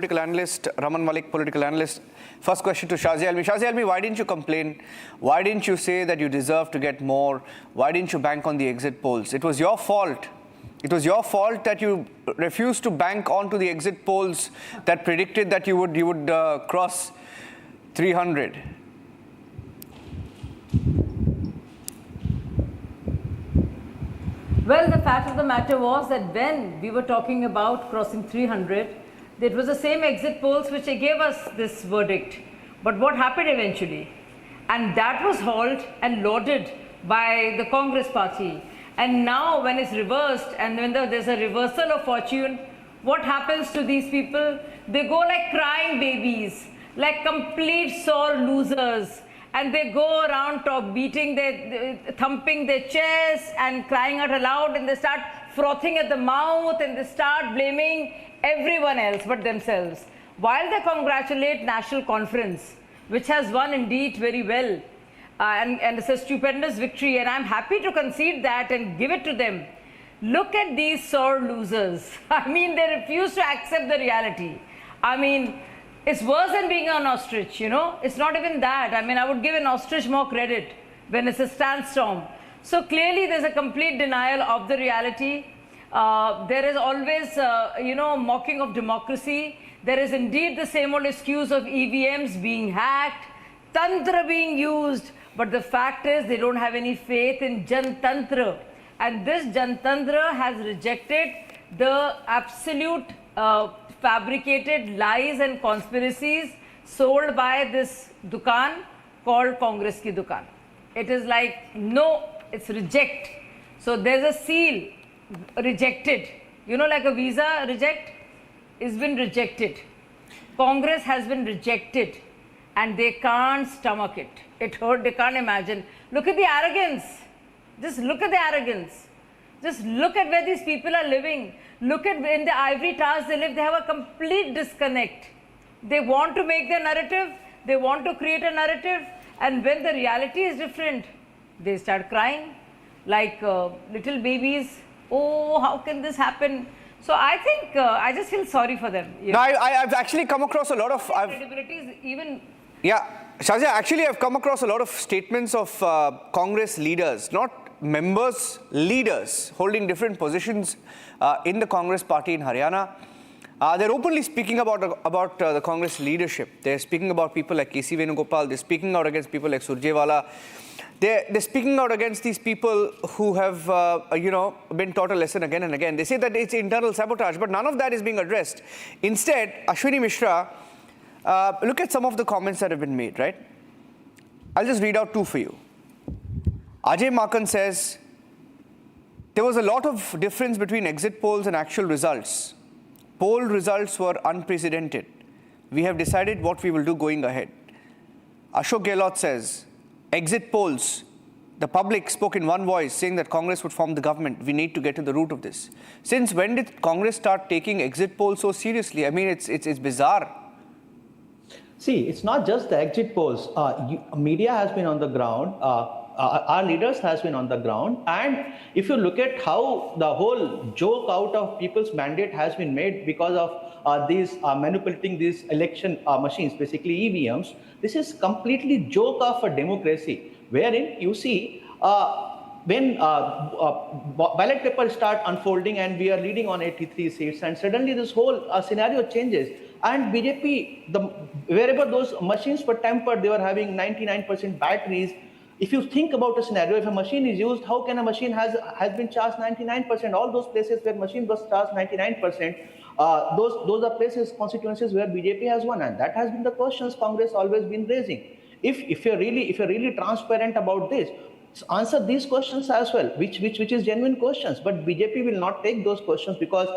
Political analyst, Raman Malik, political analyst. First question to Shazia Ilmi. Shazia Ilmi, why didn't you complain? Why didn't you say that you deserve to get more? Why didn't you bank on the exit polls? It was your fault. It was your fault that you refused to bank onto the exit polls that predicted that you would cross 300. Well, the fact of the matter was that when we were talking about crossing 300, it was the same exit polls which gave us this verdict. But what happened eventually? And that was hauled and lauded by the Congress party. And now when it's reversed and when there's a reversal of fortune, what happens to these people? They go like crying babies, like complete sore losers. And they go around thumping their chests and crying out aloud, and they start frothing at the mouth, and they start blaming everyone else but themselves. While they congratulate National Conference, which has won indeed very well, and it's a stupendous victory, and I'm happy to concede that and give it to them. Look at these sore losers. I mean, they refuse to accept the reality. I mean, it's worse than being an ostrich, you know. It's not even that. I mean, I would give an ostrich more credit when it's a sandstorm. So clearly there's a complete denial of the reality. There is always, mocking of democracy. There is indeed the same old excuse of EVMs being hacked, tantra being used. But the fact is they don't have any faith in Jantantra. And this Jantantra has rejected the absolute fabricated lies and conspiracies sold by this dukan called Congress ki dukan. It is like, no, it's reject. So there's a seal, rejected. You know, like a visa reject, it's been rejected. Congress has been rejected and they can't stomach it. It hurt, they can't imagine. Look at the arrogance. Just look at the arrogance. Just look at where these people are living. Look at in the ivory towers they live. They have a complete disconnect. They want to make their narrative. They want to create a narrative. And when the reality is different, they start crying like little babies. Oh, how can this happen? So I think I just feel sorry for them. No, I've actually come across a lot of... credibility is even... Yeah, Shazia, actually I've come across a lot of statements of Congress leaders, not members, leaders holding different positions in the Congress party in Haryana. They're openly speaking about the Congress leadership. They're speaking about people like K.C. Venugopal. They're speaking out against people like Surjewala. They're speaking out against these people who have, been taught a lesson again and again. They say that it's internal sabotage, but none of that is being addressed. Instead, Ashwini Mishra, look at some of the comments that have been made, right? I'll just read out two for you. Ajay Makan says, there was a lot of difference between exit polls and actual results. Poll results were unprecedented. We have decided what we will do going ahead. Ashok Gehlot says, exit polls, the public spoke in one voice saying that Congress would form the government. We need to get to the root of this. Since when did Congress start taking exit polls so seriously? I mean, it's bizarre. See, it's not just the exit polls. Media has been on the ground. Our leaders has been on the ground, and if you look at how the whole joke out of people's mandate has been made because of these manipulating these election machines, basically EVMs, this is completely joke of a democracy, wherein you see when ballot papers start unfolding and we are leading on 83 seats, and suddenly this whole scenario changes. And BJP, wherever those machines were tampered, they were having 99% batteries. If you think about a scenario, if a machine is used, how can a machine has been charged 99%? All those places where machine was charged 99%, those are places, constituencies where BJP has won, and that has been the questions Congress always been raising. If you're really transparent about this, answer these questions as well, which is genuine questions. But BJP will not take those questions because